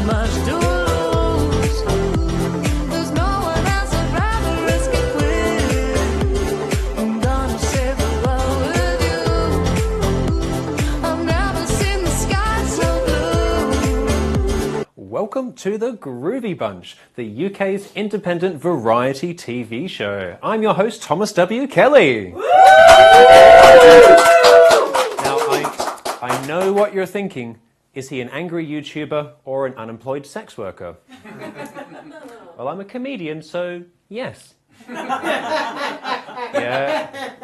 much to lose. There's no one else I'd rather risk it with. I'm gonna save the world with you. I've never seen the sky so blue. Welcome to the Groovie Bunch, the UK's independent variety TV show. I'm your host, Thomas W. Kelly. Now, I know what you're thinking. Is he an angry YouTuber or an unemployed sex worker? Well, I'm a comedian, so yes. Yeah,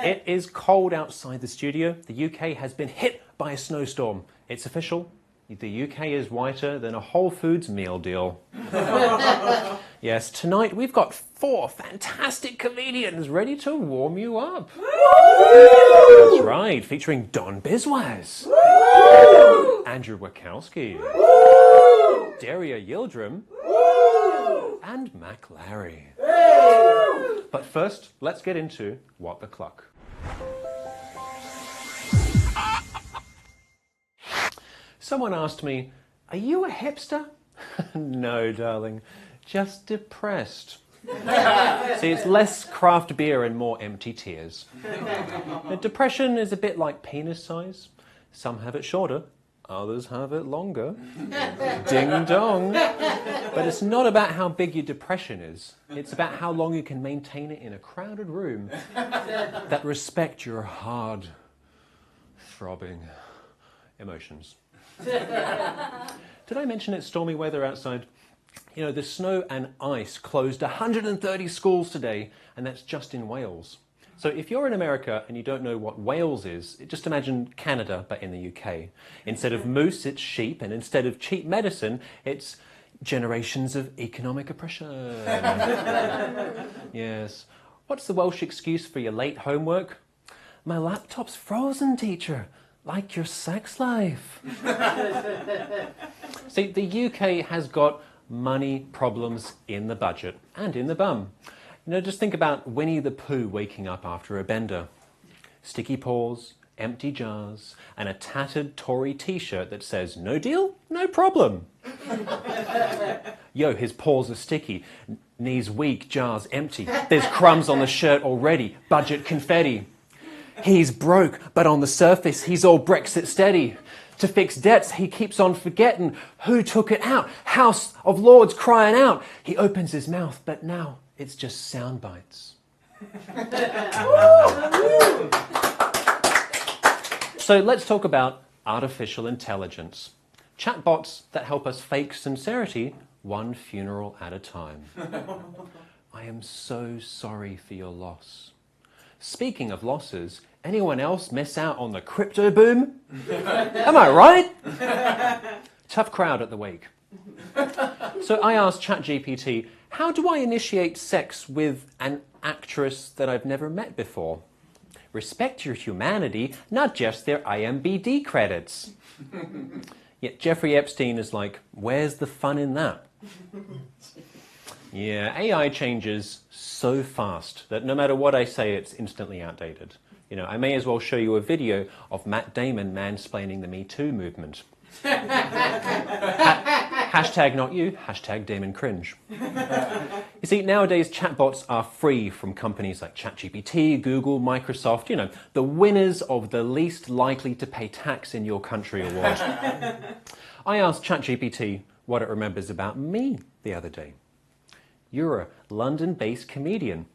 it is cold outside the studio. The UK has been hit by a snowstorm. It's official. The UK is whiter than a Whole Foods meal deal. Yes, tonight we've got 4 fantastic comedians ready to warm you up. That's right, featuring Don Biswas, Andrew Rakowski, Derya Yildirim, and Mac Larry. But first, let's get into What the Cluck. Someone asked me, "Are you a hipster?" No, darling, just depressed. See, it's less craft beer and more empty tears. Depression is a bit like penis size. Some have it shorter, others have it longer. Ding dong. But it's not about how big your depression is. It's about how long you can maintain it in a crowded room that respect your hard, throbbing emotions. Did I mention it's stormy weather outside? You know, the snow and ice closed 130 schools today, and that's just in Wales. So if you're in America and you don't know what Wales is, just imagine Canada, but in the UK. Instead of moose, it's sheep, and instead of cheap medicine, it's generations of economic oppression. Yes. What's the Welsh excuse for your late homework? My laptop's frozen, teacher. Like your sex life. See, the UK has got money problems in the budget and in the bum. You know, just think about Winnie the Pooh waking up after a bender. Sticky paws, empty jars, and a tattered Tory t-shirt that says, "No deal, no problem." Yo, his paws are sticky, knees weak, jars empty. There's crumbs on the shirt already, budget confetti. He's broke, but on the surface, he's all Brexit steady. To fix debts, he keeps on forgetting who took it out. House of Lords crying out. He opens his mouth, but now it's just sound bites. So let's talk about artificial intelligence. Chatbots that help us fake sincerity one funeral at a time. I am so sorry for your loss. Speaking of losses, anyone else miss out on the crypto boom? Am I right? Tough crowd at the wake. So I asked ChatGPT, how do I initiate sex with an actress that I've never met before? Respect your humanity, not just their IMDb credits. Yet Jeffrey Epstein is like, where's the fun in that? Yeah, AI changes so fast that no matter what I say, it's instantly outdated. You know, I may as well show you a video of Matt Damon mansplaining the Me Too movement. Hashtag not you, hashtag Damon cringe. You see, nowadays chatbots are free from companies like ChatGPT, Google, Microsoft, you know, the winners of the least likely to pay tax in your country award. I asked ChatGPT what it remembers about me the other day. You're a London-based comedian.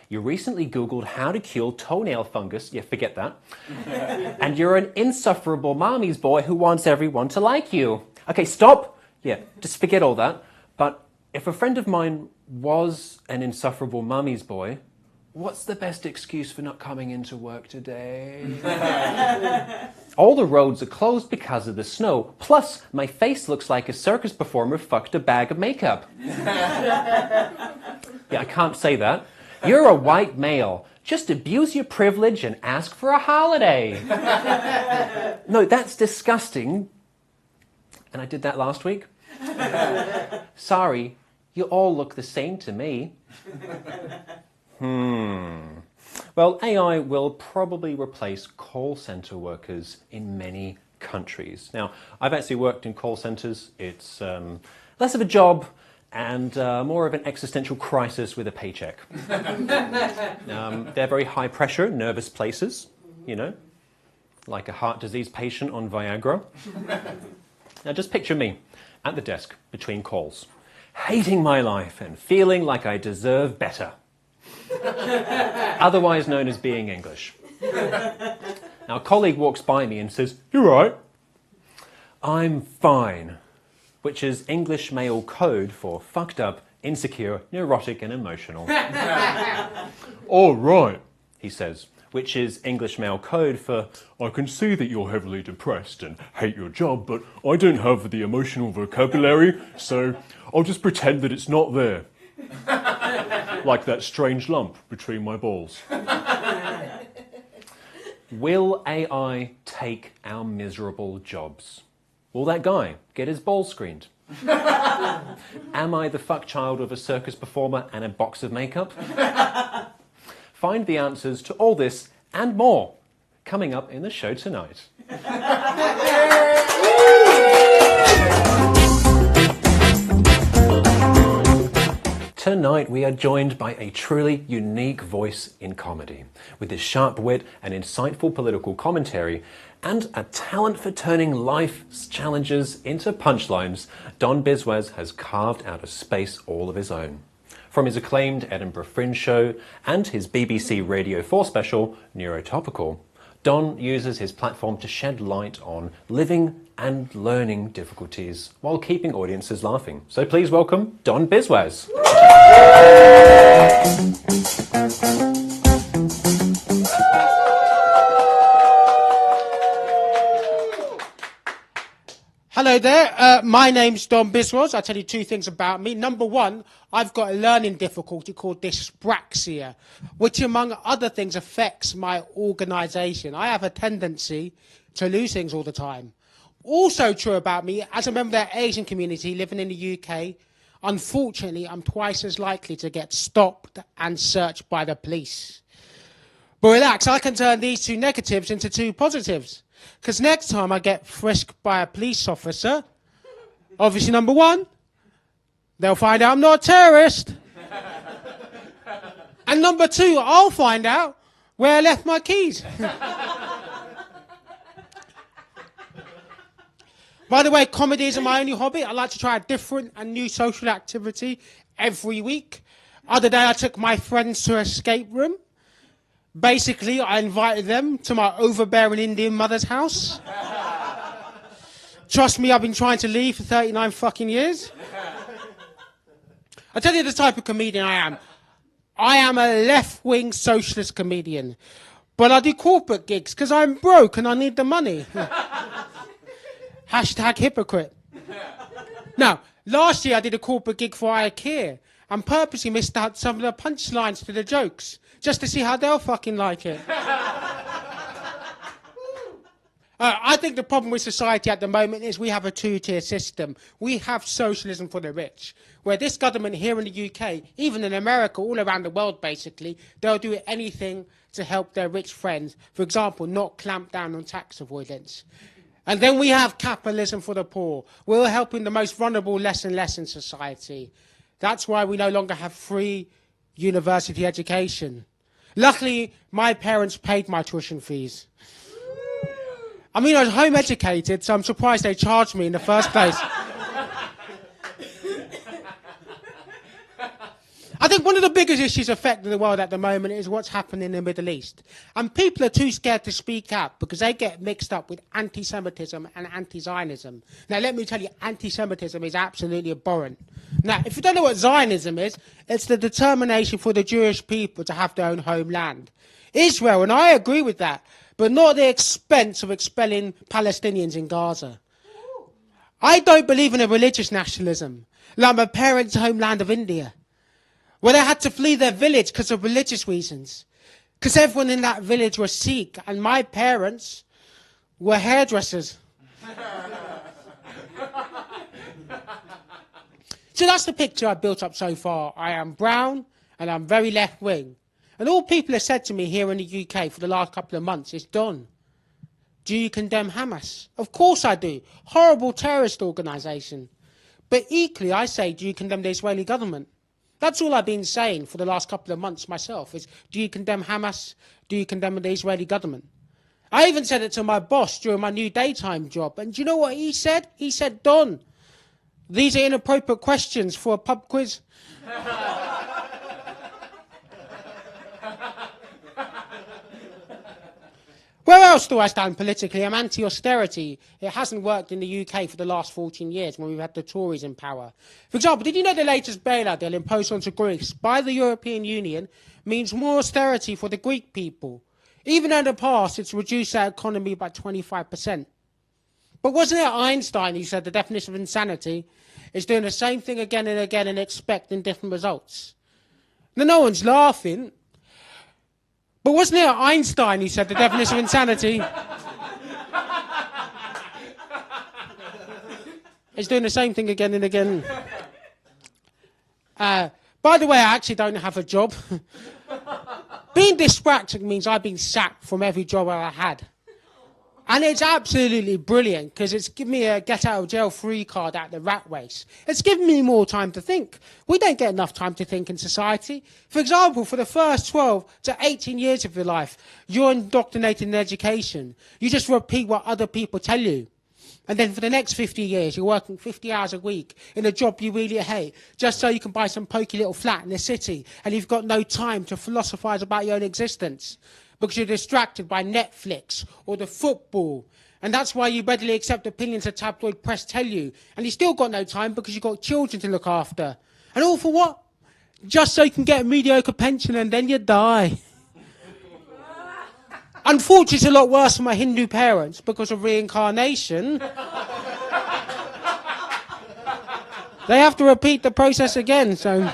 You recently Googled how to cure toenail fungus. Yeah, forget that. And you're an insufferable mommy's boy who wants everyone to like you. Okay, stop. Yeah, just forget all that. But if a friend of mine was an insufferable mummy's boy, what's the best excuse for not coming into work today? All the roads are closed because of the snow. Plus, my face looks like a circus performer fucked a bag of makeup. Yeah, I can't say that. You're a white male. Just abuse your privilege and ask for a holiday. No, that's disgusting. And I did that last week. Sorry, you all look the same to me. Well, AI will probably replace call center workers in many countries. Now, I've actually worked in call centres. It's less of a job and more of an existential crisis with a paycheck. They're very high pressure, nervous places, you know, like a heart disease patient on Viagra. Now just picture me at the desk between calls, hating my life and feeling like I deserve better. Otherwise known as being English. Now a colleague walks by me and says, "You're right." "I'm fine," which is English male code for fucked up, insecure, neurotic and emotional. "All right," he says, which is English male code for "I can see that you're heavily depressed and hate your job, but I don't have the emotional vocabulary, so I'll just pretend that it's not there." Like that strange lump between my balls. Will AI take our miserable jobs? Will that guy get his balls screened? Am I the fuck child of a circus performer and a box of makeup? Find the answers to all this and more coming up in the show tonight. Tonight we are joined by a truly unique voice in comedy, with his sharp wit and insightful political commentary, and a talent for turning life's challenges into punchlines. Don Biswas has carved out a space all of his own. From his acclaimed Edinburgh Fringe show and his BBC Radio 4 special, Neurotopical, Don uses his platform to shed light on living and learning difficulties while keeping audiences laughing. So please welcome Don Biswas. Hello there, my name's Don Biswas. I'll tell you two things about me. Number one, I've got a learning difficulty called dyspraxia, which among other things affects my organisation. I have a tendency to lose things all the time. Also true about me, as a member of the Asian community living in the UK, unfortunately I'm twice as likely to get stopped and searched by the police. But relax, I can turn these two negatives into two positives. Because next time I get frisked by a police officer, obviously, number one, they'll find out I'm not a terrorist. And number two, I'll find out where I left my keys. By the way, comedy isn't my only hobby. I like to try a different and new social activity every week. Other day, I took my friends to an escape room. Basically, I invited them to my overbearing Indian mother's house. Trust me, I've been trying to leave for 39 fucking years. I'll tell you the type of comedian I am. I am a left-wing socialist comedian. But I do corporate gigs because I'm broke and I need the money. Hashtag hypocrite. Now, last year I did a corporate gig for IKEA and purposely missed out some of the punchlines to the jokes, just to see how they'll fucking like it. I think the problem with society at the moment is we have a two-tier system. We have socialism for the rich, where this government here in the UK, even in America, all around the world basically, they'll do anything to help their rich friends. For example, not clamp down on tax avoidance. And then we have capitalism for the poor. We're helping the most vulnerable less and less in society. That's why we no longer have free university education. Luckily, my parents paid my tuition fees. I mean, I was home educated, so I'm surprised they charged me in the first place. I think one of the biggest issues affecting the world at the moment is what's happening in the Middle East. And people are too scared to speak out because they get mixed up with anti-Semitism and anti-Zionism. Now, let me tell you, anti-Semitism is absolutely abhorrent. Now, if you don't know what Zionism is, it's the determination for the Jewish people to have their own homeland. Israel, and I agree with that, but not at the expense of expelling Palestinians in Gaza. I don't believe in a religious nationalism, like my parents' homeland of India, where they had to flee their village because of religious reasons. Because everyone in that village was Sikh, and my parents were hairdressers. So that's the picture I've built up so far. I am brown, and I'm very left-wing. And all people have said to me here in the UK for the last couple of months is, Don, Do you condemn Hamas? Of course I do. Horrible terrorist organisation. But equally, I say, do you condemn the Israeli government? That's all I've been saying for the last couple of months myself, is do you condemn Hamas? Do you condemn the Israeli government? I even said it to my boss during my new daytime job. And do you know what he said? He said, Don, these are inappropriate questions for a pub quiz. Where else do I stand politically? I'm anti-austerity. It hasn't worked in the UK for the last 14 years when we've had the Tories in power. For example, did you know the latest bailout deal imposed onto Greece by the European Union means more austerity for the Greek people? Even in the past, it's reduced our economy by 25%. But wasn't it Einstein who said the definition of insanity is doing the same thing again and again and expecting different results? Now, no one's laughing. But wasn't it Einstein who said the definition of insanity is doing the same thing again and again? By the way, I actually don't have a job. Being dyspraxic means I've been sacked from every job I had. And it's absolutely brilliant because it's given me a get-out-of-jail-free card at the rat race. It's given me more time to think. We don't get enough time to think in society. For example, for the first 12 to 18 years of your life, you're indoctrinated in education. You just repeat what other people tell you. And then for the next 50 years, you're working 50 hours a week in a job you really hate, just so you can buy some pokey little flat in the city, and you've got no time to philosophize about your own existence, because you're distracted by Netflix or the football. And that's why you readily accept opinions the tabloid press tell you. And you still got no time because you've got children to look after. And all for what? Just so you can get a mediocre pension and then you die. Unfortunately, it's a lot worse for my Hindu parents because of reincarnation. They have to repeat the process again, so...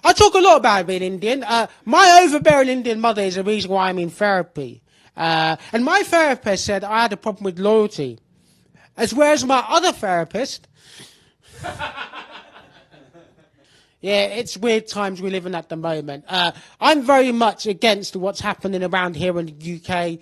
I talk a lot about being Indian. My overbearing Indian mother is the reason why I'm in therapy. And my therapist said I had a problem with loyalty. As whereas my other therapist... Yeah, it's weird times we live in at the moment. I'm very much against what's happening around here in the UK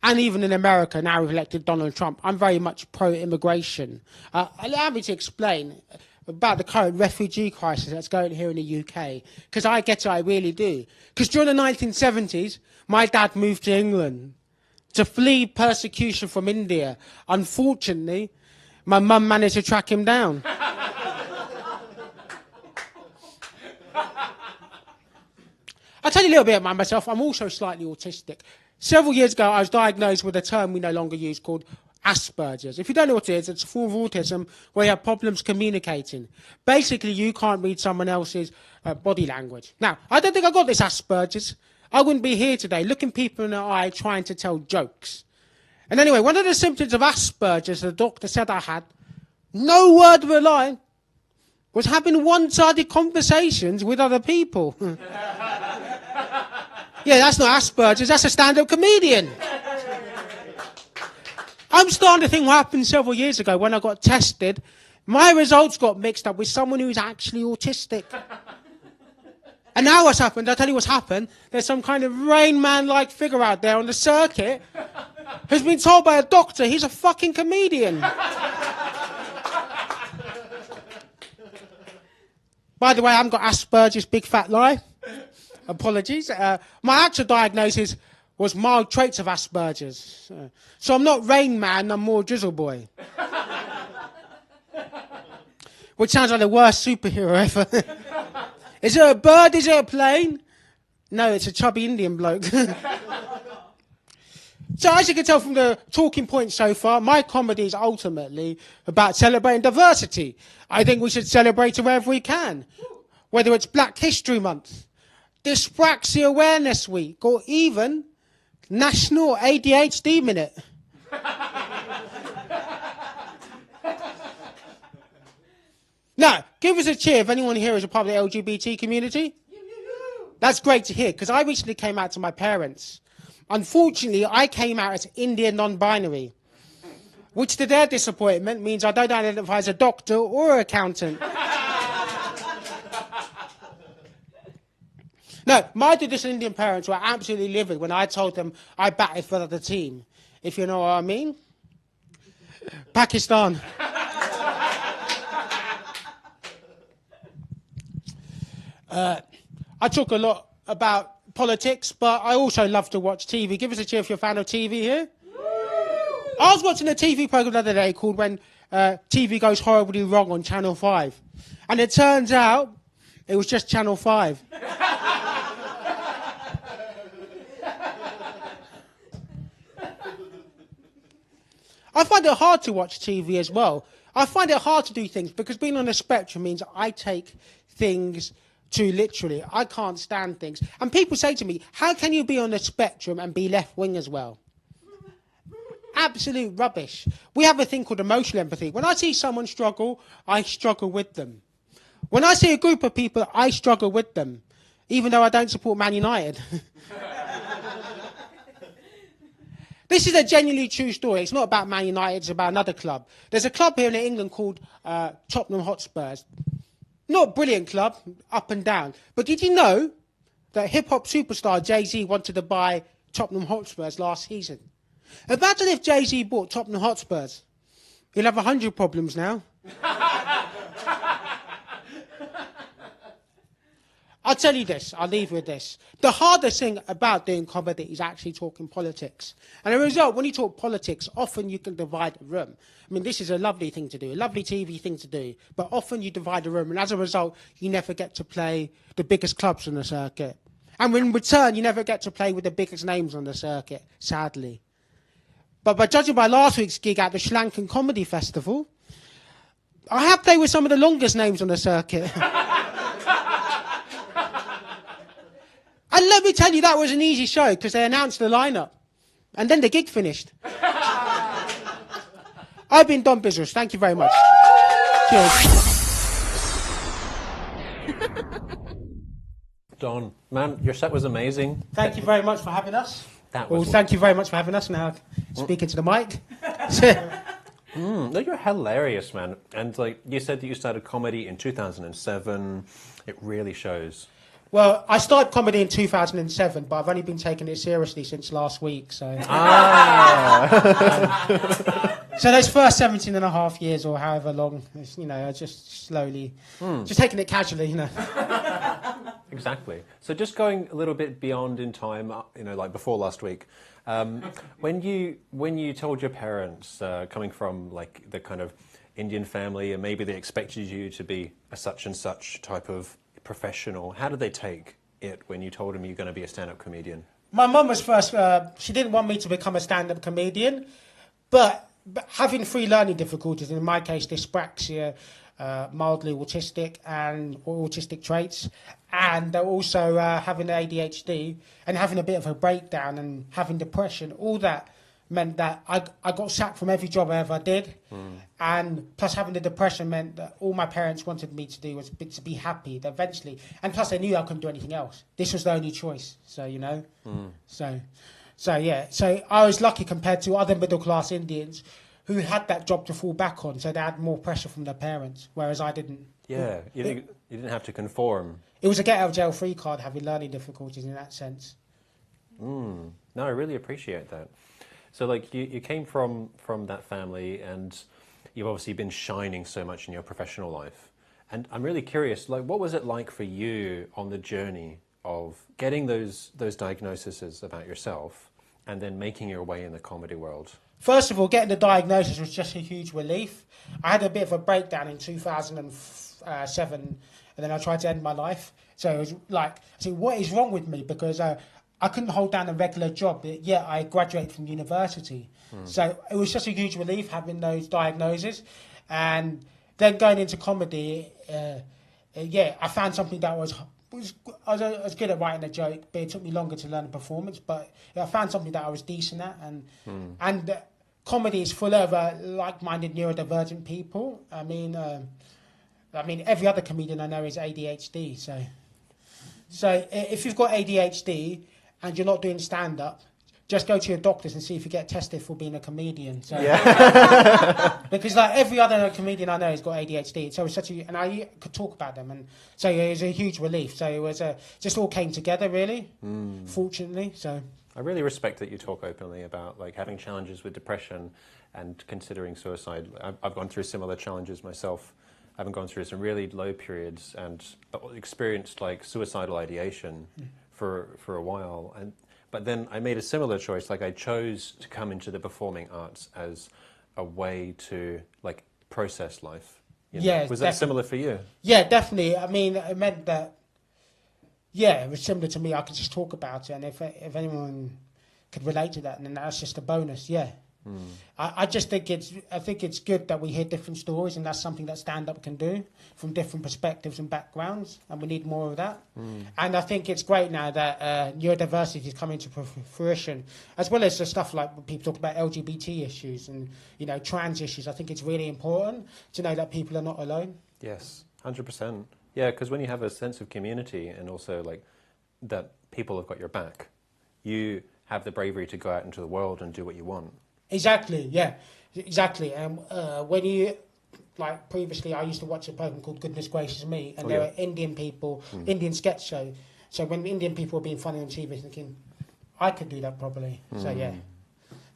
and even in America now we've elected Donald Trump. I'm very much pro-immigration. Allow me to explain about the current refugee crisis that's going here in the UK, because I get it, I really do. Because during the 1970s, my dad moved to England to flee persecution from India. Unfortunately, my mum managed to track him down. I'll tell you a little bit about myself. I'm also slightly autistic. Several years ago, I was diagnosed with a term we no longer use called Asperger's. If you don't know what it is, it's a form of autism where you have problems communicating. Basically, you can't read someone else's body language. Now, I don't think I got this Asperger's. I wouldn't be here today looking people in the eye trying to tell jokes. And anyway, one of the symptoms of Asperger's the doctor said I had, no word of a lie, was having one-sided conversations with other people. Yeah, that's not Asperger's, that's a stand-up comedian. I'm starting to think what happened several years ago when I got tested. My results got mixed up with someone who's actually autistic. And now what's happened, I'll tell you what's happened. There's some kind of Rain Man-like figure out there on the circuit who's been told by a doctor he's a fucking comedian. By the way, I haven't got Asperger's, big fat lie. Apologies. My actual diagnosis was mild traits of Asperger's. So I'm not Rain Man, I'm more Drizzle Boy. Which sounds like the worst superhero ever. Is it a bird? Is it a plane? No, it's a chubby Indian bloke. So as you can tell from the talking points so far, my comedy is ultimately about celebrating diversity. I think we should celebrate it wherever we can. Whether it's Black History Month, Dyspraxia Awareness Week, or even National ADHD Minute. Now, give us a cheer if anyone here is a part of the LGBT community. That's great to hear, because I recently came out to my parents. Unfortunately, I came out as Indian non-binary, which to their disappointment means I don't identify as a doctor or an accountant. No, my traditional Indian parents were absolutely livid when I told them I batted for the team, if you know what I mean. Pakistan. I talk a lot about politics, but I also love to watch TV. Give us a cheer if you're a fan of TV here. I was watching a TV program the other day called When TV Goes Horribly Wrong on Channel 5. And it turns out it was just Channel 5. I find it hard to watch TV as well. I find it hard to do things because being on the spectrum means I take things too literally. I can't stand things. And people say to me, how can you be on the spectrum and be left-wing as well? Absolute rubbish. We have a thing called emotional empathy. When I see someone struggle, I struggle with them. When I see a group of people, I struggle with them, even though I don't support Man United. This is a genuinely true story. It's not about Man United, it's about another club. There's a club here in England called Tottenham Hotspurs. Not a brilliant club, up and down. But did you know that hip-hop superstar Jay-Z wanted to buy Tottenham Hotspurs last season? Imagine if Jay-Z bought Tottenham Hotspurs. He'll have 100 problems now. I'll tell you this, I'll leave you with this. The hardest thing about doing comedy is actually talking politics. And as a result, when you talk politics, often you can divide a room. I mean, this is a lovely thing to do, a lovely TV thing to do, but often you divide a room, and as a result, you never get to play the biggest clubs on the circuit. And in return, you never get to play with the biggest names on the circuit, sadly. But by judging by last week's gig at the Sri Lankan Comedy Festival, I have played with some of the longest names on the circuit. And let me tell you, that was an easy show because they announced the lineup. And then the gig finished. I've been Don Biswas. Thank you very much. Cheers. Don, man, your set was amazing. Thank you very much for having us. That was Thank you very much for having us. Now, speaking to the mic. No, you're hilarious, man. And like you said that you started comedy in 2007. It really shows. Well, I started comedy in 2007, but I've only been taking it seriously since last week. So, so those first 17 and a half years or however long, you know, I just slowly, just taking it casually, you know. Exactly. So just going a little bit beyond in time, you know, like before last week, when you told your parents, coming from like the kind of Indian family, and maybe they expected you to be a such and such type of professional, how did they take it when you told them you're going to be a stand-up comedian? My mum was first, she didn't want me to become a stand-up comedian, but having free learning difficulties, in my case dyspraxia, mildly autistic and autistic traits, and also having ADHD and having a bit of a breakdown and having depression, all that meant that I got sacked from every job I ever did. And plus having the depression meant that all my parents wanted me to do was to be happy eventually. And plus they knew I couldn't do anything else. This was the only choice. So, you know. So yeah. So I was lucky compared to other middle-class Indians who had that job to fall back on. So they had more pressure from their parents, whereas I didn't. Yeah, you didn't have to conform. It was a get-out-of-jail-free card having learning difficulties in that sense. No, I really appreciate that. So, like, you came from that family, and you've obviously been shining so much in your professional life. And I'm really curious, like, what was it like for you on the journey of getting those diagnoses about yourself and then making your way in the comedy world? First of all, getting the diagnosis was just a huge relief. I had a bit of a breakdown in 2007, and then I tried to end my life. So it was like, what is wrong with me? Because I couldn't hold down a regular job, yet I graduated from university. So it was just a huge relief having those diagnoses. And then going into comedy, I found something that I was good at writing a joke, but it took me longer to learn the performance. But I found something that I was decent at. And comedy is full of like-minded neurodivergent people. I mean, every other comedian I know is ADHD. So if you've got ADHD, and you're not doing stand-up, just go to your doctors and see if you get tested for being a comedian. So, Yeah. because like every other comedian I know has got ADHD, so it's and I could talk about them, and so it was a huge relief. So it was just all came together really, fortunately. So I really respect that you talk openly about like having challenges with depression and considering suicide. I've gone through similar challenges myself. I haven't gone through some really low periods and experienced like suicidal ideation for a while. But then I made a similar choice. Like I chose to come into the performing arts as a way to like process life. You know? Yeah, Was that similar for you? yeah, definitely. I mean, it meant that it was similar to me. I could just talk about it, and if anyone could relate to that, then that's just a bonus. Yeah. I just think it's good that we hear different stories, and that's something that stand-up can do from different perspectives and backgrounds, and we need more of that. And I think it's great now that neurodiversity is coming to fruition, as well as the stuff like when people talk about LGBT issues and trans issues. I think it's really important to know that people are not alone. Yes, 100%. Yeah, because when you have a sense of community and also like that people have got your back, you have the bravery to go out into the world and do what you want. Exactly, yeah, exactly. And when you, like previously, I used to watch a program called Goodness Gracious Me, and there were Indian people, Indian sketch show. So when Indian people were being funny on TV, thinking, I could do that properly. So yeah,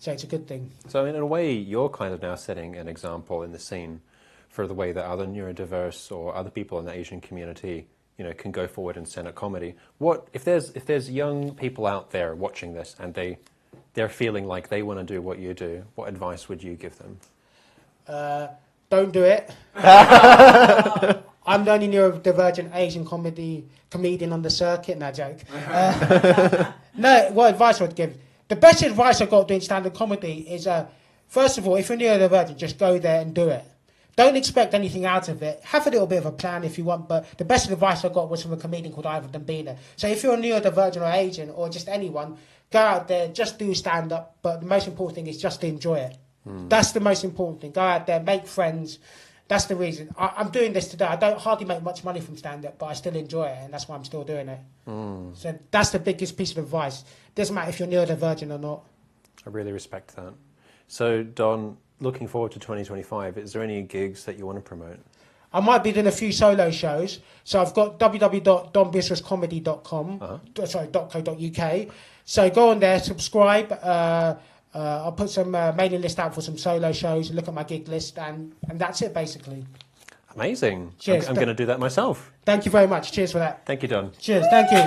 so it's a good thing. So in a way, you're kind of now setting an example in the scene for the way that other neurodiverse or other people in the Asian community, can go forward and stand up comedy. What if there's young people out there watching this and they're feeling like they want to do what you do, what advice would you give them? Don't do it. I'm the only neurodivergent Asian comedian on the circuit. No, joke. No, what advice I would give? The best advice I got doing stand-up comedy is, first of all, if you're neurodivergent, just go there and do it. Don't expect anything out of it. Have a little bit of a plan if you want, but the best advice I got was from a comedian called Ivan Dambina. So if you're a neurodivergent or Asian or just anyone, go out there, just do stand-up, but the most important thing is just to enjoy it. That's the most important thing. Go out there, make friends. That's the reason. I'm doing this today. I don't hardly make much money from stand-up, but I still enjoy it, and that's why I'm still doing it. So that's the biggest piece of advice. Doesn't matter if you're neurodivergent or not. I really respect that. So, Don, looking forward to 2025, is there any gigs that you want to promote? I might be doing a few solo shows. So I've got www.donbiswascomedy.com, .co.uk. So go on there, subscribe. I'll put some mailing list out for some solo shows, look at my gig list, and that's it basically. Amazing. Cheers. I'm going to do that myself. Thank you very much. Cheers for that. Thank you, Don. Cheers. Thank you.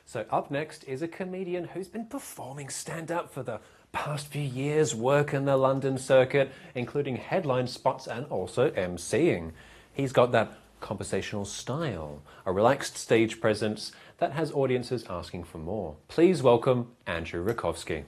So up next is a comedian who's been performing stand-up for the past few years, working the London circuit, including headline spots and also MCing. He's got that conversational style, a relaxed stage presence that has audiences asking for more. Please welcome Andrew Rakowski.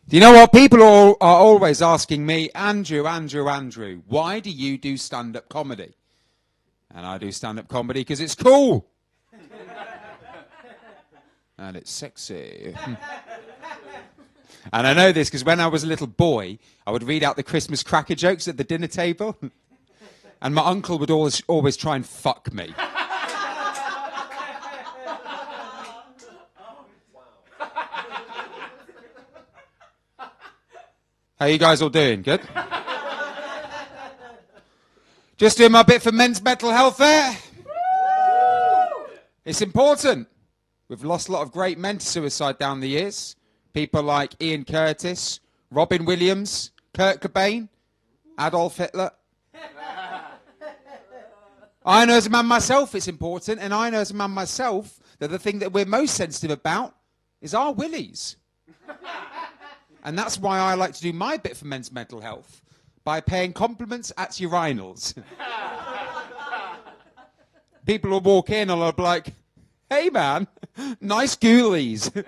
Do you know what? People are always asking me, Andrew, why do you do stand-up comedy? And I do stand-up comedy because it's cool. And it's sexy. And I know this because when I was a little boy, I would read out the Christmas cracker jokes at the dinner table. And my uncle would always try and fuck me. How you guys all doing? Good? Just doing my bit for men's mental health there. It's important. We've lost a lot of great men to suicide down the years. People like Ian Curtis, Robin Williams, Kurt Cobain, Adolf Hitler. I know as a man myself it's important, and I know as a man myself that the thing that we're most sensitive about is our willies. And that's why I like to do my bit for men's mental health, by paying compliments at urinals. People will walk in and I'll be like, hey man, nice ghoulies.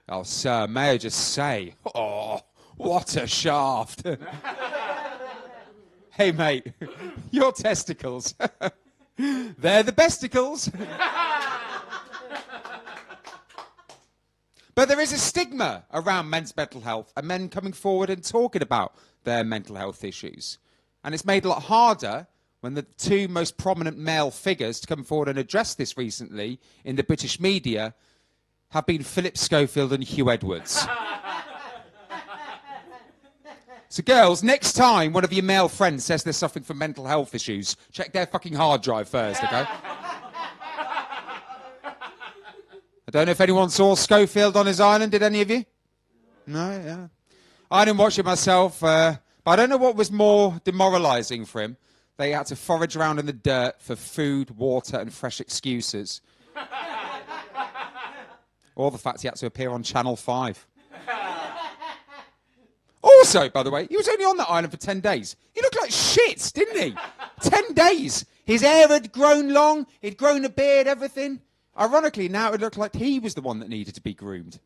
Oh sir, may I just say, oh, what a shaft. Hey mate, your testicles, they're the besticles. But there is a stigma around men's mental health and men coming forward and talking about their mental health issues. And it's made a lot harder when the two most prominent male figures to come forward and address this recently in the British media have been Philip Schofield and Hugh Edwards. So girls, next time one of your male friends says they're suffering from mental health issues, check their fucking hard drive first, okay? I don't know if anyone saw Schofield on his island, did any of you? No, yeah. I didn't watch it myself, but I don't know what was more demoralising for him. They had to forage around in the dirt for food, water and fresh excuses. Or the fact he had to appear on Channel 5. Also, by the way, he was only on that island for 10 days. He looked like shit, didn't he? 10 days. His hair had grown long, he'd grown a beard, everything. Ironically, now it looked like he was the one that needed to be groomed.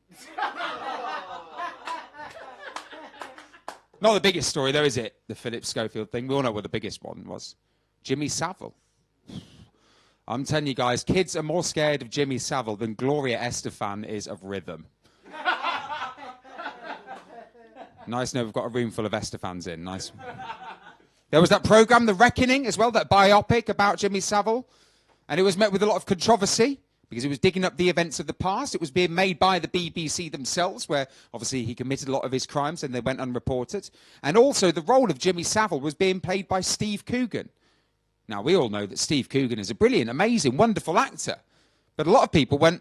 Not the biggest story, though, is it? The Philip Schofield thing. We all know what the biggest one was. Jimmy Savile. I'm telling you guys, kids are more scared of Jimmy Savile than Gloria Estefan is of rhythm. Nice to know we've got a room full of Estefans in. Nice. There was that programme, The Reckoning, as well, that biopic about Jimmy Savile. And it was met with a lot of controversy because it was digging up the events of the past. It was being made by the BBC themselves, where obviously he committed a lot of his crimes and they went unreported. And also the role of Jimmy Savile was being played by Steve Coogan. Now, we all know that Steve Coogan is a brilliant, amazing, wonderful actor. But a lot of people went,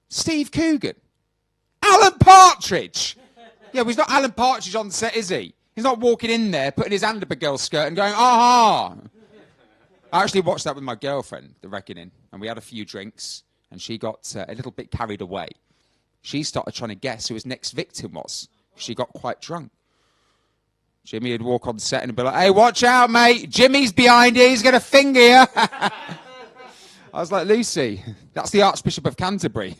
Steve Coogan? Alan Partridge! Yeah, well, he's not Alan Partridge on set, is he? He's not walking in there, putting his hand up a girl's skirt and going, aha! I actually watched that with my girlfriend, The Reckoning, and we had a few drinks, and she got a little bit carried away. She started trying to guess who his next victim was. She got quite drunk. Jimmy would walk on set and be like, hey, watch out, mate. Jimmy's behind you. He's going to finger you. I was like, Lucy, that's the Archbishop of Canterbury.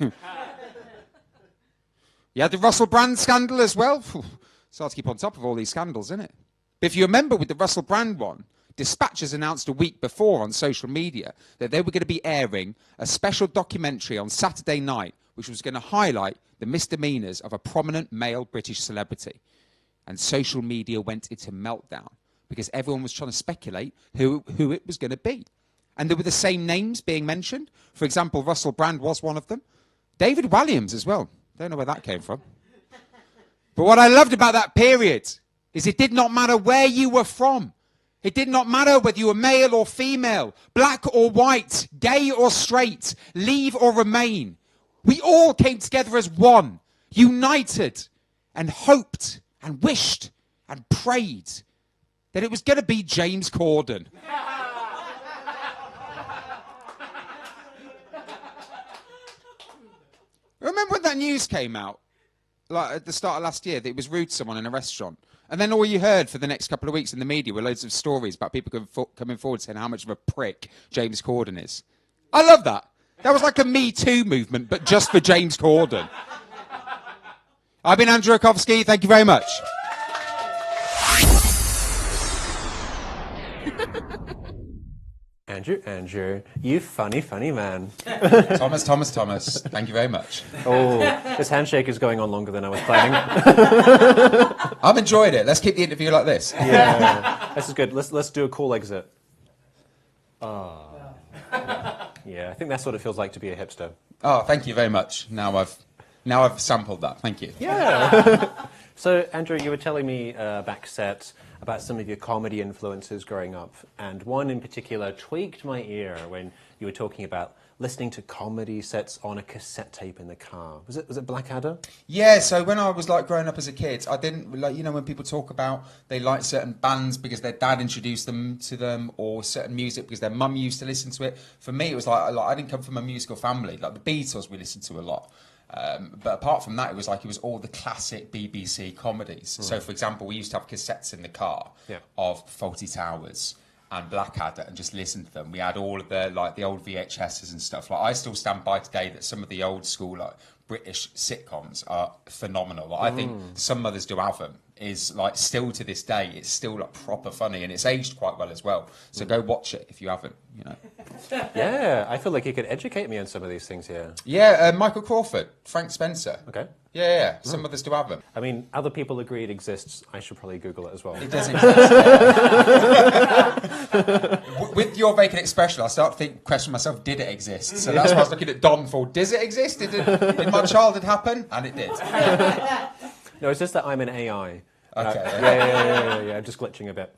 You had the Russell Brand scandal as well. It's hard to keep on top of all these scandals, isn't it? But if you remember with the Russell Brand one, Dispatches announced a week before on social media that they were going to be airing a special documentary on Saturday night which was going to highlight the misdemeanours of a prominent male British celebrity. And social media went into meltdown because everyone was trying to speculate who it was going to be. And there were the same names being mentioned. For example, Russell Brand was one of them. David Walliams as well. Don't know where that came from. But what I loved about that period is it did not matter where you were from. It did not matter whether you were male or female, black or white, gay or straight, leave or remain. We all came together as one, united, and hoped and wished and prayed that it was going to be James Corden. Remember when that news came out, like at the start of last year, that it was rude to someone in a restaurant? And then all you heard for the next couple of weeks in the media were loads of stories about people coming forward saying how much of a prick James Corden is. I love that. That was like a Me Too movement, but just for James Corden. I've been Andrew Rakowski. Thank you very much. Andrew, you funny man. Thomas. Thank you very much. Oh, this handshake is going on longer than I was planning. I've enjoyed it. Let's keep the interview like this. Yeah, this is good. Let's do a cool exit. Yeah, I think that's what it feels like to be a hipster. Oh, thank you very much. Now I've sampled that. Thank you. Yeah. So, Andrew, you were telling me back set about some of your comedy influences growing up, and one in particular tweaked my ear when you were talking about listening to comedy sets on a cassette tape in the car. Was it Blackadder? Yeah, so when I was like growing up as a kid, I didn't like, you know, when people talk about they like certain bands because their dad introduced them to them, or certain music because their mum used to listen to it. For me, it was like I didn't come from a musical family. Like the Beatles, we listened to a lot. But apart from that, it was all the classic BBC comedies. Right. So, for example, we used to have cassettes in the car of Fawlty Towers and Blackadder and just listen to them. We had all of the old VHSs and stuff. Like, I still stand by today that some of the old school like British sitcoms are phenomenal. Like, I think Some Mothers Do Have Them is like still to this day, it's still like proper funny, and it's aged quite well as well. So go watch it if you haven't. Yeah, I feel like you could educate me on some of these things here. Yeah, Michael Crawford, Frank Spencer. Okay. Yeah. Some Mothers Do Have Them. I mean, other people agree it exists. I should probably Google it as well. It does exist. With your vacant expression, I start to question myself, did it exist? So that's why I was looking at Don for, does it exist? Did my childhood happen? And it did. No, it's just that I'm an AI. Okay. Yeah, I'm just glitching a bit.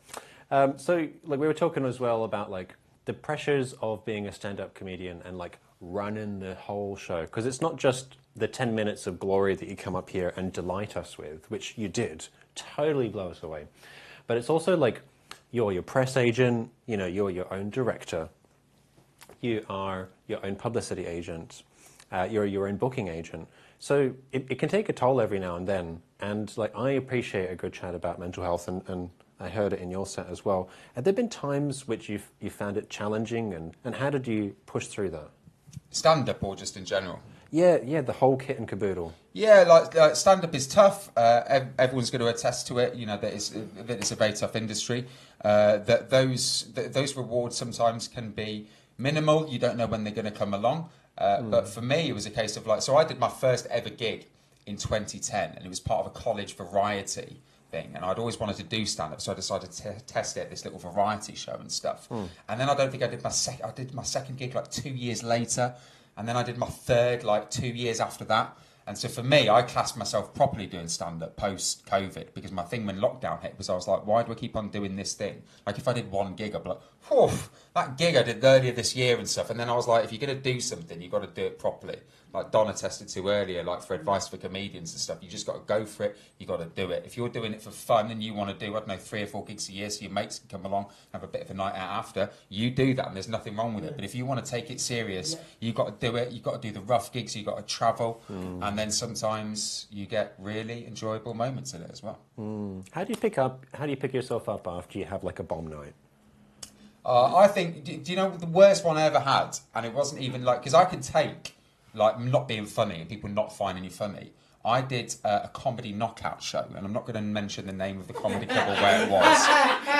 So, like, we were talking as well about, like, the pressures of being a stand-up comedian and, like, running the whole show. Because it's not just the 10 minutes of glory that you come up here and delight us with, which you did, totally blow us away. But it's also, like, you're your press agent, you're your own director, you are your own publicity agent, you're your own booking agent. So it can take a toll every now and then. And, like, I appreciate a good chat about mental health, and I heard it in your set as well. Have there been times which you found it challenging, and how did you push through that? Stand-up or just in general? Yeah, the whole kit and caboodle. Yeah, like stand-up is tough. Everyone's going to attest to it. That it's a very tough industry. That those rewards sometimes can be minimal. You don't know when they're going to come along. But for me, it was a case of so I did my first ever gig in 2010, and it was part of a college variety thing, and I'd always wanted to do stand-up, so I decided to test it at this little variety show and stuff. And then I don't think I did I did my second gig 2 years later, and then I did my third 2 years after that. And so for me, I classed myself properly doing stand-up post-COVID, because my thing when lockdown hit was I was like, why do I keep on doing this thing? Like, if I did one gig, I'd be like, whew, that gig I did earlier this year and stuff. And then I was like, if you're going to do something, you've got to do it properly. Like Don attested to earlier, for advice for comedians and stuff, you just got to go for it, you got to do it. If you're doing it for fun and you want to do, 3 or 4 gigs a year so your mates can come along, have a bit of a night out after, you do that, and there's nothing wrong with it. But if you want to take it serious, you've got to do it, you've got to do the rough gigs, you've got to travel, and then sometimes you get really enjoyable moments in it as well. How do you pick yourself up after you have a bomb night? I think, do you know the worst one I ever had? And it wasn't even because I could take not being funny and people not finding you funny. I did a comedy knockout show, and I'm not going to mention the name of the comedy club or where it was,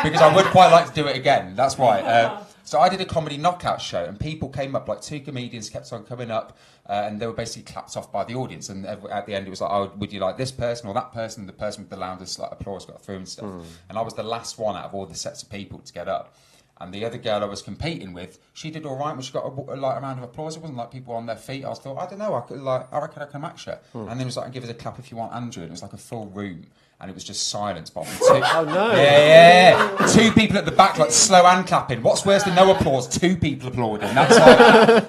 because I would quite like to do it again. That's why. So I did a comedy knockout show, and people came up, 2 comedians kept on coming up, and they were basically clapped off by the audience. And at the end, it was oh, would you like this person or that person? The person with the loudest applause got through and stuff. And I was the last one out of all the sets of people to get up. And the other girl I was competing with, she did all right, but she got a round of applause. It wasn't like people on their feet. I thought, I don't know, I reckon I can match her. And then it was give us a clap if you want, Andrew. And it was a full room, and it was just silence. But 2, Oh no! Yeah. 2 people at the back, slow hand clapping. What's worse than no applause? 2 people applauding. That's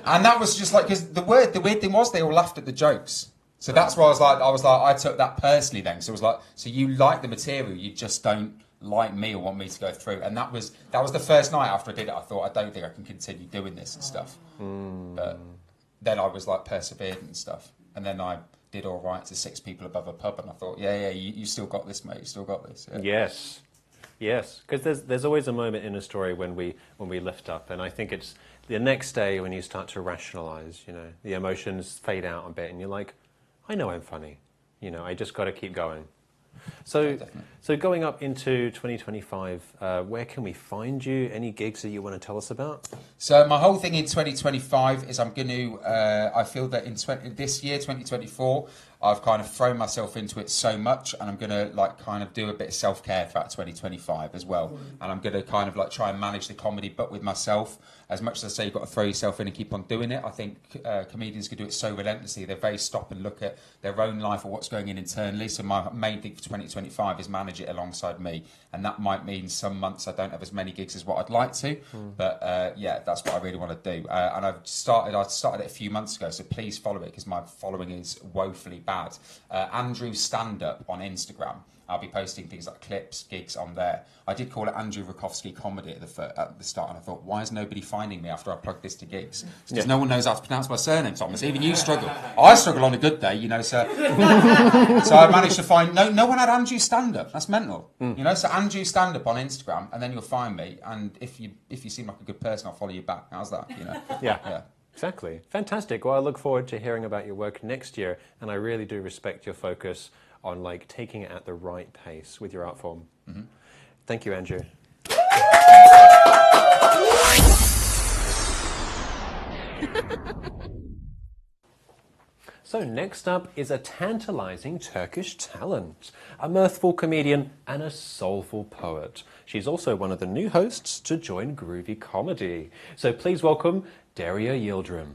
and that was just because the weird thing was they all laughed at the jokes. So that's why I was like, I took that personally then. So it was so you like the material, you just don't like me or want me to go through. And that was the first night after I did it. I thought, I don't think I can continue doing this and stuff. But then I was persevered and stuff, and then I did all right to 6 people above a pub, and I thought, you still got this, mate, you still got this. Yes, because there's always a moment in a story when we lift up, and I think it's the next day when you start to rationalise, the emotions fade out a bit, and you're like, I know I'm funny, I just got to keep going. So going up into 2025, where can we find you? Any gigs that you want to tell us about? So my whole thing in 2025 is I'm going to, I feel that in this year, 2024, I've kind of thrown myself into it so much, and I'm going to kind of do a bit of self-care throughout 2025 as well. And I'm going to kind of try and manage the comedy, but with myself. As much as I say you've got to throw yourself in and keep on doing it, I think comedians can do it so relentlessly. They very stop and look at their own life or what's going in internally. So my main thing for 2025 is manage it alongside me. And that might mean some months I don't have as many gigs as what I'd like to. But that's what I really want to do. And I started it a few months ago, so please follow it, because my following is woefully bad. Andrew Stand Up on Instagram. I'll be posting things like clips, gigs on there. I did call it Andrew Rakowski Comedy at the start, and I thought, why is nobody finding me after I plugged this to gigs? Because no one knows how to pronounce my surname, Thomas. Even you struggle. I struggle on a good day, you know. So, so I managed to find no one had Andrew stand up. That's mental, you know. So Andrew stand up on Instagram, and then you'll find me. And if you seem like a good person, I'll follow you back. How's that? You know. Yeah. Exactly. Fantastic. Well, I look forward to hearing about your work next year, and I really do respect your focus on like taking it at the right pace with your art form. Thank you, Andrew. So next up is a tantalizing Turkish talent, a mirthful comedian and a soulful poet. She's also one of the new hosts to join Groovie Comedy. So please welcome Derya Yildirim.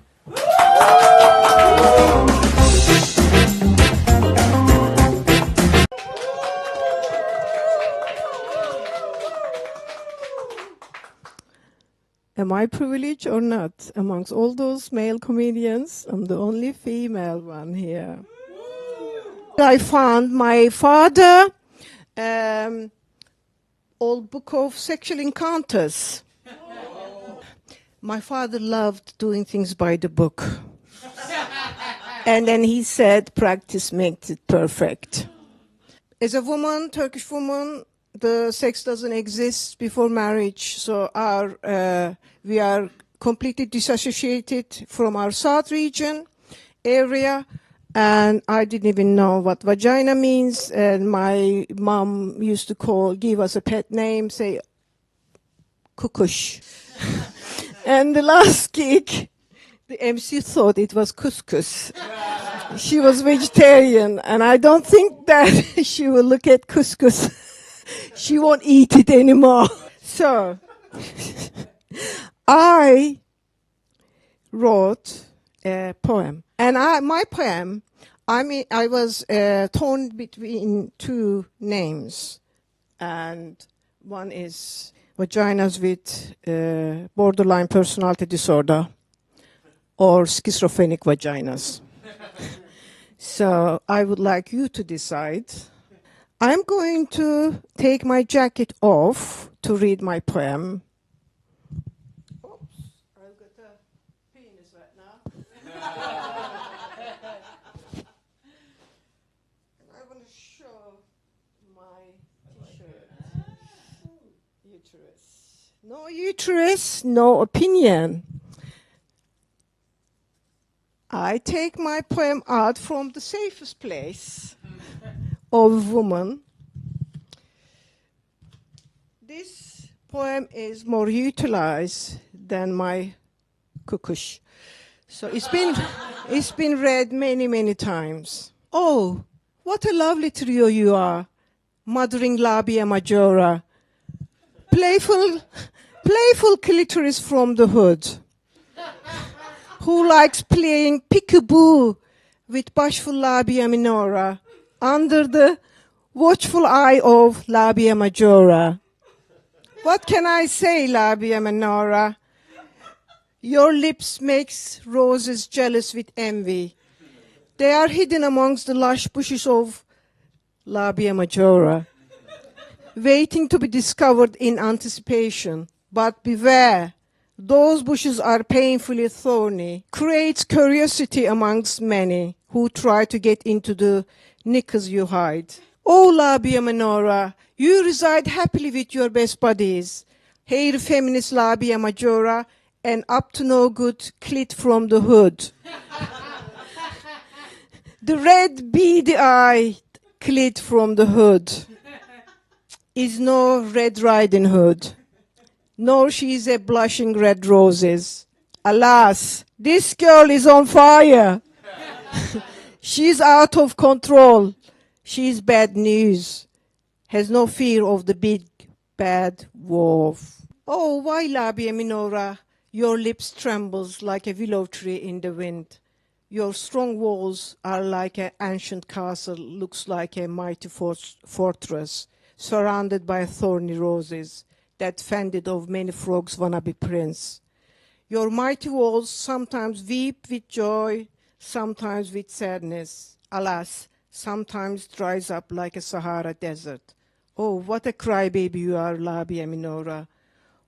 Am I privileged or not? Amongst all those male comedians, I'm the only female one here. I found my father old book of sexual encounters. My father loved doing things by the book. And then he said, practice makes it perfect. As a woman, Turkish woman, the sex doesn't exist before marriage, so we are completely disassociated from our south region area, and I didn't even know what vagina means, and my mom used to give us a pet name, say, kukush. And the last gig, the MC thought it was couscous. She was vegetarian, and I don't think that she will look at couscous. She won't eat it anymore. So, I wrote a poem. And my poem, I was torn between two names. And one is vaginas with borderline personality disorder or schizophrenic vaginas. So, I would like you to decide. I'm going to take my jacket off to read my poem. Oops, I've got a penis right now. I want to show my t-shirt. Uterus. No uterus, no opinion. I take my poem out from the safest place of woman. This poem is more utilized than my kukush. So it's been read many, many times. Oh, what a lovely trio you are, mothering labia majora. Playful clitoris from the hood. Who likes playing peekaboo with bashful labia minora under the watchful eye of labia majora. What can I say, labia minora? Your lips makes roses jealous with envy. They are hidden amongst the lush bushes of labia majora, waiting to be discovered in anticipation. But beware, those bushes are painfully thorny, creates curiosity amongst many who try to get into the knickers you hide. Oh, labia minora, you reside happily with your best buddies. Hair feminist labia majora, and up to no good clit from the hood. The red beady-eyed clit from the hood is no Red Riding Hood, nor she is a blushing red roses. Alas, this girl is on fire. She's out of control. She's bad news. Has no fear of the big bad wolf. Oh, why, labia minora, your lips trembles like a willow tree in the wind. Your strong walls are like an ancient castle, looks like a mighty fortress, surrounded by thorny roses, that fended of many frogs wannabe prince. Your mighty walls sometimes weep with joy, sometimes with sadness. Alas, sometimes dries up like a Sahara desert. Oh, what a crybaby you are, Labia Minora.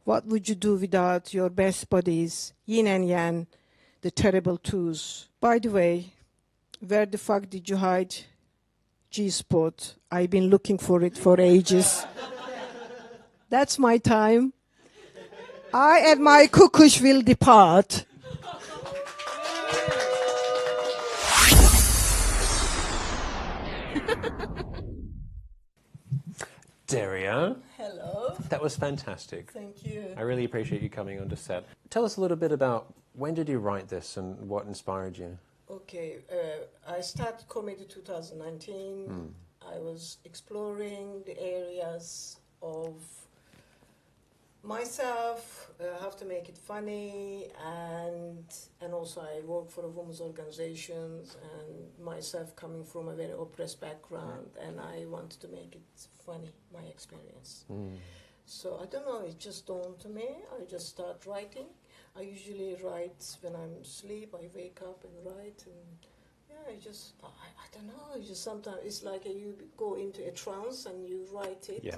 What would you do without your best buddies, Yin and Yang, the terrible twos? By the way, where the fuck did you hide G-spot? I've been looking for it for ages. That's my time. I and my cuckoos will depart. Derya, Hello. that was fantastic. Thank you. I really appreciate you coming onto set. Tell us a little bit about when did you write this and what inspired you? Okay, I started comedy 2019. I was exploring the areas of myself, how to make it funny, and also I work for a women's organizations, and myself coming from a very oppressed background, and I wanted to make it funny, my experience. So I don't know, it just dawned to me. I just start writing. I usually write when I'm asleep. I wake up and write, and yeah, I don't know. It's just sometimes it's like you go into a trance and you write it. Yeah.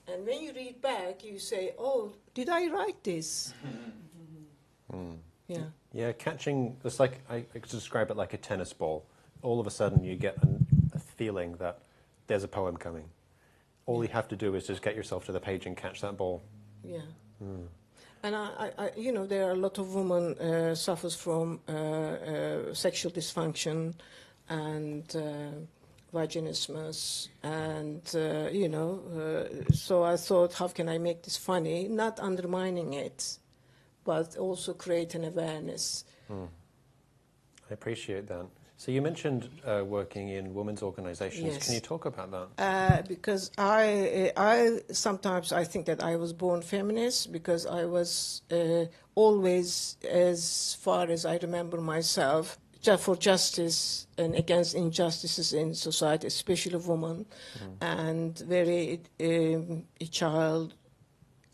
And when you read back, you say, "Oh, did I write this?" Yeah. Yeah, catching, it's like, I could describe it like a tennis ball. All of a sudden you get a feeling that there's a poem coming. All you have to do is just get yourself to the page and catch that ball. Yeah. And I, you know, there are a lot of women suffers from sexual dysfunction and vaginismus, and you know, so I thought, how can I make this funny? Not undermining it, but also create an awareness. I appreciate that. So you mentioned working in women's organizations. Yes. Can you talk about that? Because I sometimes I think that I was born feminist, because I was always, as far as I remember myself, for justice and against injustices in society, especially women, and very a child.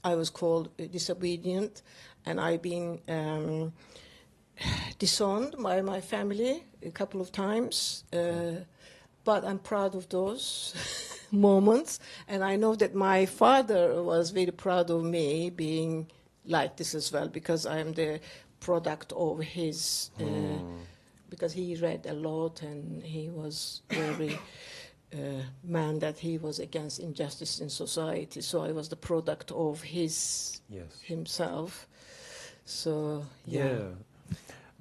I was called disobedient, and I've been disowned by my family a couple of times, but I'm proud of those moments, and I know that my father was very proud of me being like this as well, because I am the product of his, because he read a lot and he was very man that he was against injustice in society, so I was the product of his himself. So yeah.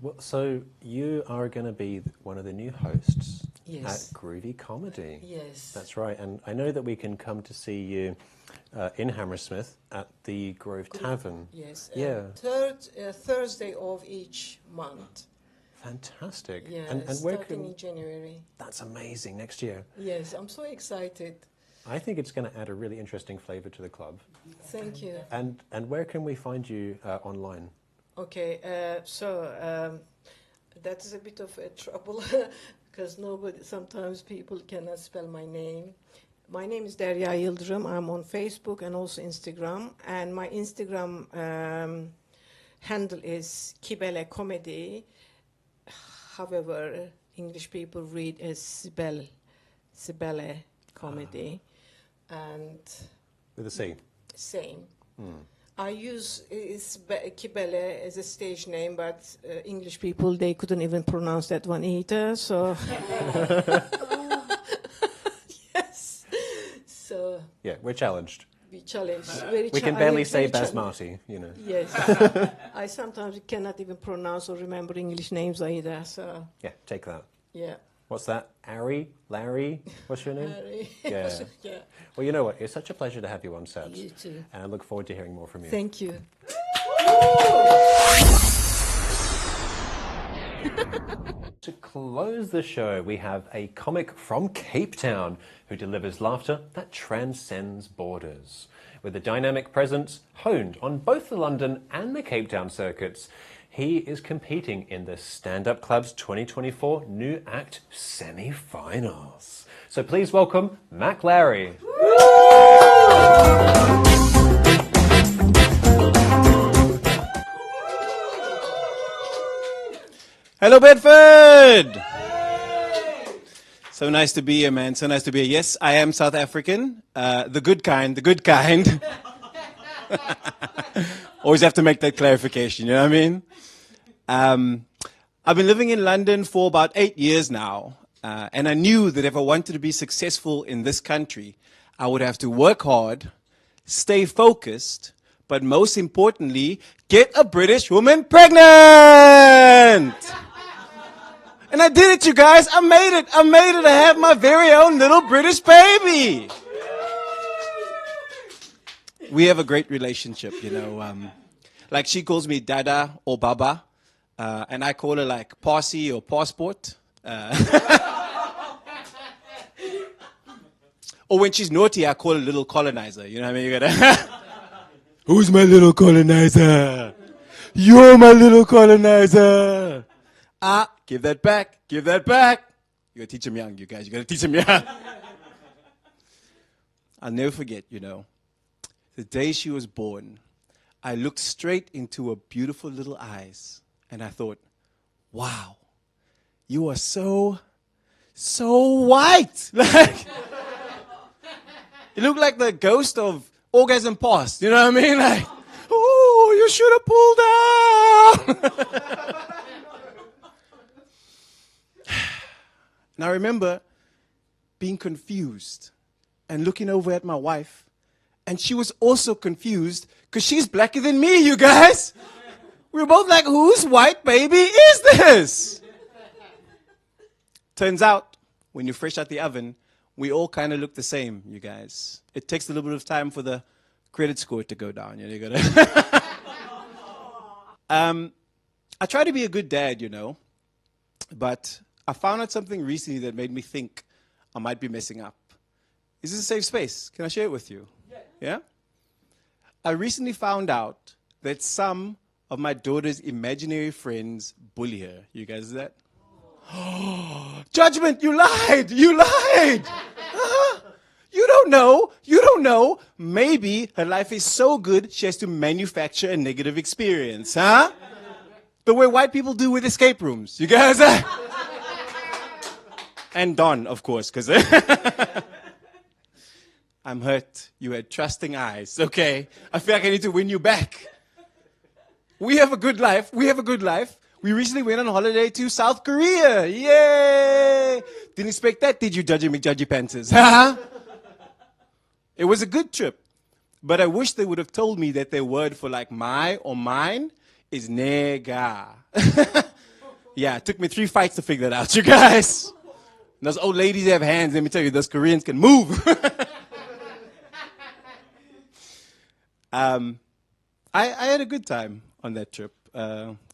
Well, so you are going to be one of the new hosts Yes. at Groovie Comedy. Yes. That's right. And I know that we can come to see you in Hammersmith at the Grove Tavern. Yes. Yeah. Third Thursday of each month. Fantastic. Yeah. And where starting can... in January. That's amazing. Next year. Yes, I'm so excited. I think it's going to add a really interesting flavour to the club. Thank you. And where can we find you online? Okay, that is a bit of a trouble because sometimes people cannot spell my name. My name is Derya Yildirim. I'm on Facebook and also Instagram. And my Instagram handle is Kibele Comedy. However, English people read as Sibele Comedy. And With a C. same. I use Kibele as a stage name, but English people, they couldn't even pronounce that one either, so... Yes. So... Yeah, we're challenged. We challenge. We can barely say Basmati, you know. Yes. I sometimes cannot even pronounce or remember English names either, so... Yeah, take that. Yeah. What's that? Ari? Larry? What's your name? Harry. Yeah. Yeah. Well, you know what? It's such a pleasure to have you on set. You too. And I look forward to hearing more from you. Thank you. To close the show, we have a comic from Cape Town who delivers laughter that transcends borders. With a dynamic presence honed on both the London and the Cape Town circuits, he is competing in the Stand Up Club's 2024 New Act semi-finals. So please welcome Mac Larry. Hello, Bedford! So nice to be here, man. So nice to be here. Yes, I am South African. The good kind, the good kind. Always have to make that clarification, you know what I mean? I've been living in London for about 8 years now. And I knew that if I wanted to be successful in this country, I would have to work hard, stay focused, but most importantly, get a British woman pregnant! And I did it, you guys. I made it. I made it. I have my very own little British baby. We have a great relationship, you know. Like she calls me Dada or Baba, and I call her like Parsi or Passport. Or when she's naughty, I call her Little Colonizer. You know what I mean? You gotta. Who's my little colonizer? You're my little colonizer. Ah, give that back. Give that back. You gotta teach them young, you guys. You gotta teach them young. I'll never forget, you know, the day she was born, I looked straight into her beautiful little eyes and I thought, wow, you are so white. Like, you look like the ghost of Orgasm Past. You know what I mean? Like, oh, you should have pulled down. And I remember being confused and looking over at my wife, and she was also confused because she's blacker than me, you guys. We were both like, whose white baby is this? Turns out, when you're fresh out the oven, we all kind of look the same, you guys. It takes a little bit of time for the credit score to go down. You know, you gotta I try to be a good dad, you know, but I found out something recently that made me think I might be messing up. Is this a safe space? Can I share it with you? Yeah? I recently found out that some of my daughter's imaginary friends bully her. You guys do that? Judgment, you lied! You lied! You don't know. You don't know. Maybe her life is so good she has to manufacture a negative experience, huh? The way white people do with escape rooms. You guys? And Don, of course, because I'm hurt. You had trusting eyes. Okay. I feel like I need to win you back. We have a good life. We have a good life. We recently went on holiday to South Korea. Yay! Didn't expect that, did you, Judgy McJudgy Pantsers? It was a good trip. But I wish they would have told me that their word for like my or mine is nega. Yeah, it took me 3 fights to figure that out, you guys. And those old ladies have hands. Let me tell you, those Koreans can move. I had a good time on that trip.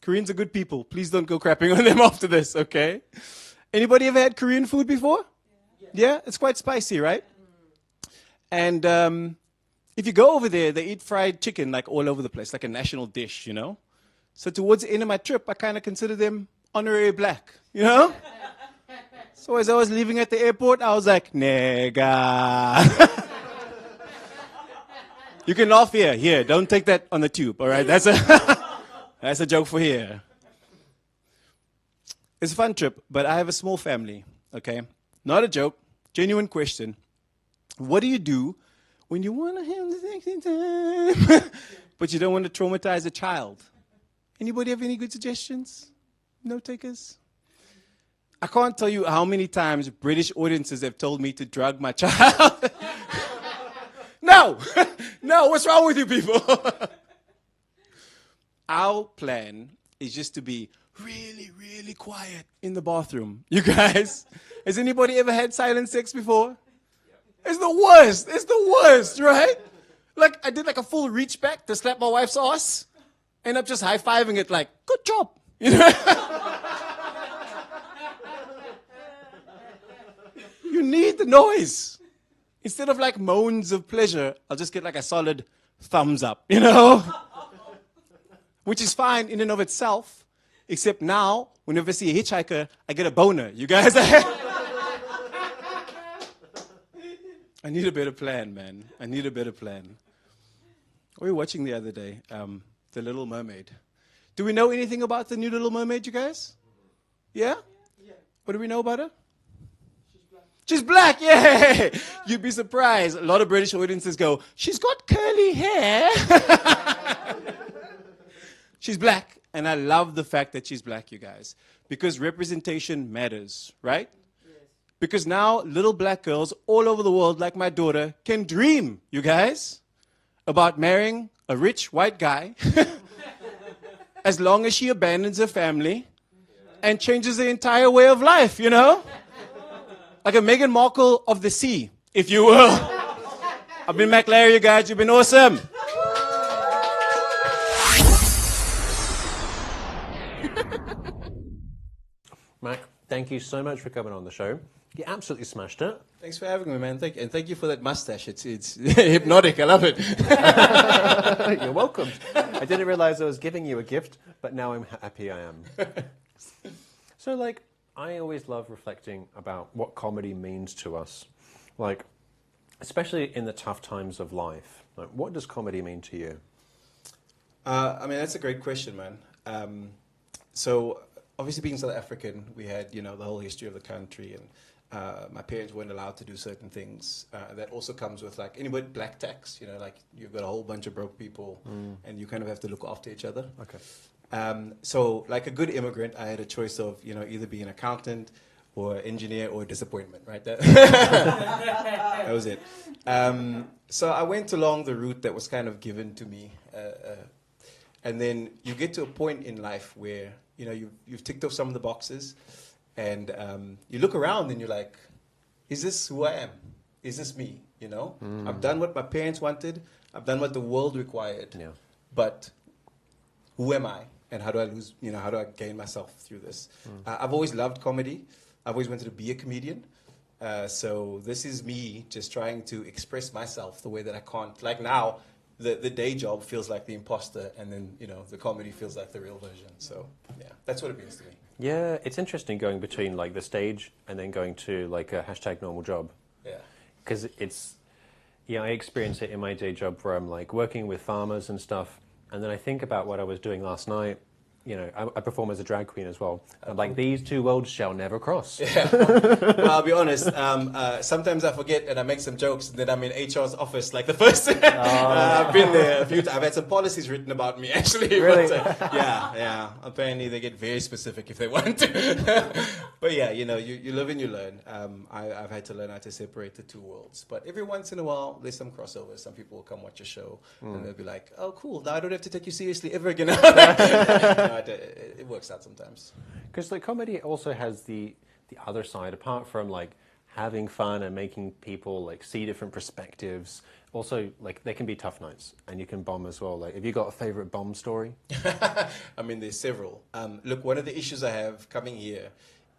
Koreans are good people. Please don't go crapping on them after this, okay? Anybody ever had Korean food before? Yeah? It's quite spicy, right? And if you go over there, they eat fried chicken like all over the place, like a national dish, you know? So towards the end of my trip, I kind of consider them honorary black, you know? So as I was leaving at the airport, I was like, nigga. You can laugh here. Here, don't take that on the tube, all right? That's a joke for here. It's a fun trip, but I have a small family, okay? Not a joke, genuine question. What do you do when you want to have the sexy time, but you don't want to traumatize a child? Anybody have any good suggestions? No takers? I can't tell you how many times British audiences have told me to drug my child. No! No, what's wrong with you people? Our plan is just to be really, really quiet in the bathroom. You guys, has anybody ever had silent sex before? It's the worst. It's the worst, right? Like, I did like a full reach back to slap my wife's ass. End up just high-fiving it like, good job. You know? You need the noise. Instead of like moans of pleasure, I'll just get like a solid thumbs up, you know? Which is fine in and of itself, except now, whenever I see a hitchhiker, I get a boner. You guys? I need a better plan, man. I need a better plan. What were we watching the other day? The Little Mermaid. Do we know anything about the new Little Mermaid, you guys? Yeah? What do we know about her? She's black. She's black, yeah. You'd be surprised. A lot of British audiences go, she's got curly hair. She's black. And I love the fact that she's black, you guys. Because representation matters, right? Because now little black girls all over the world, like my daughter, can dream, you guys, about marrying a rich white guy as long as she abandons her family and changes the entire way of life, you know? Like a Meghan Markle of the sea, if you will. I've been McLaren, you guys. You've been awesome. Mac, thank you so much for coming on the show. You absolutely smashed it. Thanks for having me, man. Thank you for that mustache. It's hypnotic. I love it. You're welcome. I didn't realize I was giving you a gift, but now I'm happy I am. So, like, I always love reflecting about what comedy means to us. Like, especially in the tough times of life. Like, what does comedy mean to you? I mean, that's a great question, man. So, obviously, being South African, we had, the whole history of the country, and my parents weren't allowed to do certain things. That also comes with, like, anybody black tax, like you've got a whole bunch of broke people, and you kind of have to look after each other. Okay. So, like a good immigrant, I had a choice of, either being an accountant or engineer or disappointment, right? That was it. So I went along the route that was kind of given to me. And then you get to a point in life where, you've ticked off some of the boxes, and you look around and you're like, is this who I am? Is this me? I've done what my parents wanted. I've done what the world required. Yeah. But who am I? And how do I how do I gain myself through this? I've always loved comedy. I've always wanted to be a comedian. So this is me just trying to express myself the way that I can't. Like now, the day job feels like the imposter, and then, the comedy feels like the real version. So, yeah, that's what it means to me. Yeah, it's interesting going between, like, the stage and then going to, like, a #normal job. Yeah. Because I experience it in my day job where I'm, like, working with farmers and stuff, and then I think about what I was doing last night. I perform as a drag queen as well. I'm like, these two worlds shall never cross. Yeah. Well, I'll be honest. Sometimes I forget and I make some jokes, and then I'm in HR's office like the first. I've been there a few times. I've had some policies written about me, actually. Really? But, yeah. Apparently, they get very specific if they want to. But yeah, you live and you learn. I've had to learn how to separate the two worlds. But every once in a while, there's some crossovers. Some people will come watch a show, and they'll be like, "Oh, cool! Now I don't have to take you seriously ever again." It works out sometimes. Because like comedy also has the other side, apart from like having fun and making people like see different perspectives. Also, like there can be tough nights, and you can bomb as well. Like, have you got a favorite bomb story? I mean, there's several. Look, one of the issues I have coming here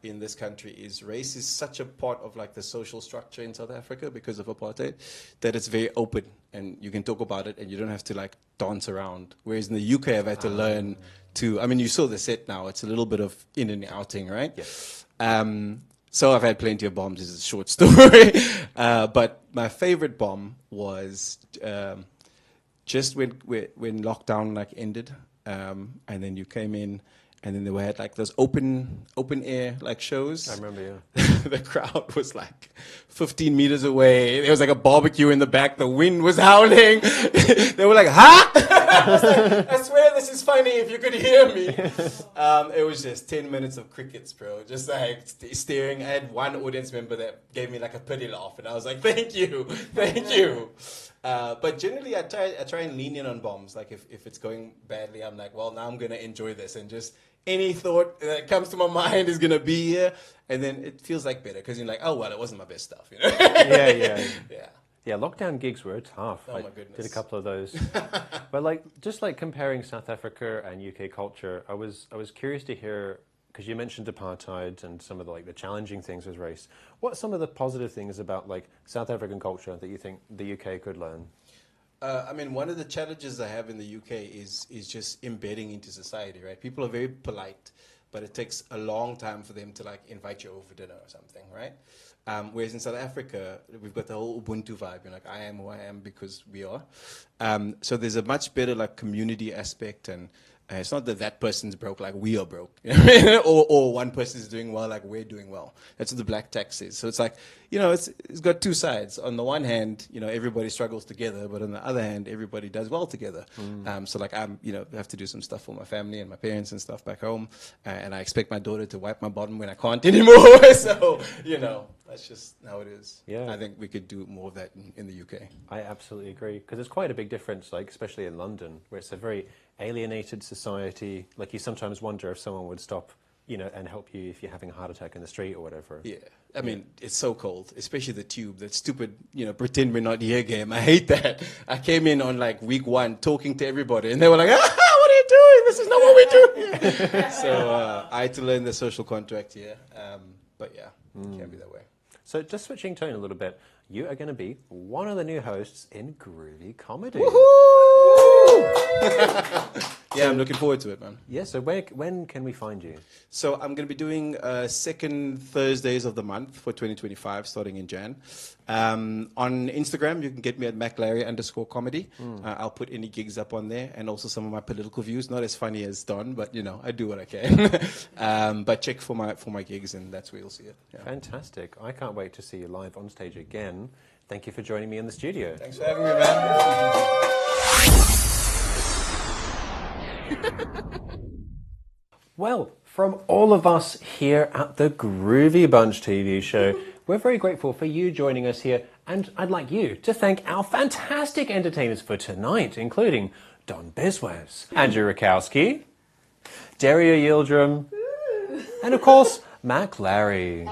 in this country is race is such a part of like the social structure in South Africa because of apartheid that it's very open and you can talk about it and you don't have to like dance around. Whereas in the UK, I've had to learn to, I mean, you saw the set now, it's a little bit of in and outing, right? Yes. So I've had plenty of bombs, it's a short story. But my favorite bomb was just when lockdown like ended and then you came in. And then they had like those open air like shows. I remember, yeah. The crowd was like 15 meters away. There was like a barbecue in the back. The wind was howling. They were like, "Huh?" I swear this is funny if you could hear me. It was just 10 minutes of crickets, bro. Just like staring. I had one audience member that gave me like a pity laugh. And I was like, thank you. But generally, I try and lean in on bombs. Like if it's going badly, I'm like, well, now I'm going to enjoy this. And just any thought that comes to my mind is going to be here. And then it feels like better because you're like, oh, well, it wasn't my best stuff. You know? Yeah. Yeah. Yeah, lockdown gigs were tough. Oh, I my goodness. did a couple of those. But like, just like comparing South Africa and UK culture, I was curious to hear, because you mentioned apartheid and some of the challenging things with race. What's some of the positive things about like South African culture that you think the UK could learn? I mean, one of the challenges I have in the UK is just embedding into society, right? People are very polite, but it takes a long time for them to like invite you over for dinner or something, right? Whereas in South Africa, we've got the whole Ubuntu vibe. You're like, I am who I am because we are. So there's a much better like community aspect, and it's not that that person's broke like we are broke, you know? or one person is doing well like we're doing well. That's what the black tax is. So it's like, you know, it's got two sides. On the one hand, you know, everybody struggles together, but on the other hand, everybody does well together. So like I'm, you know, have to do some stuff for my family and my parents and stuff back home, and I expect my daughter to wipe my bottom when I can't anymore. So, you know, that's just how it is. Yeah. I think we could do more of that in the UK. I absolutely agree, because it's quite a big difference, like especially in London, where it's a very alienated society. Like you sometimes wonder if someone would stop, you know, and help you if you're having a heart attack in the street or whatever. Yeah, I mean, it's so cold, especially the tube, that stupid, you know, pretend we're not here game. I hate that. I came in on like week 1 talking to everybody, and they were like, what are you doing? This is not what we do here. So I had to learn the social contract here. But yeah, it can be that way. So just switching tone a little bit, you are going to be one of the new hosts in Groovie Comedy. Yeah, I'm looking forward to it, man. Yeah, so when can we find you? So I'm going to be doing second Thursdays of the month for 2025, starting in Jan. On Instagram, you can get me at @MacLarry_comedy. I'll put any gigs up on there, and also some of my political views. Not as funny as Don, but you know, I do what I can. But check for my gigs, and that's where you'll see it. Yeah. Fantastic. I can't wait to see you live on stage again. Thank you for joining me in the studio. Thanks for having me, man. Well, from all of us here at the Groovie Bunch TV show, we're very grateful for you joining us here, and I'd like you to thank our fantastic entertainers for tonight, including Don Biswas, Andrew Rakowski, Derya Yildirim, and of course, Mac Larry.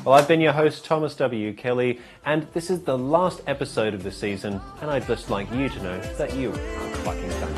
Well, I've been your host, Thomas W. Kelly, and this is the last episode of the season, and I'd just like you to know that you are fucking fantastic.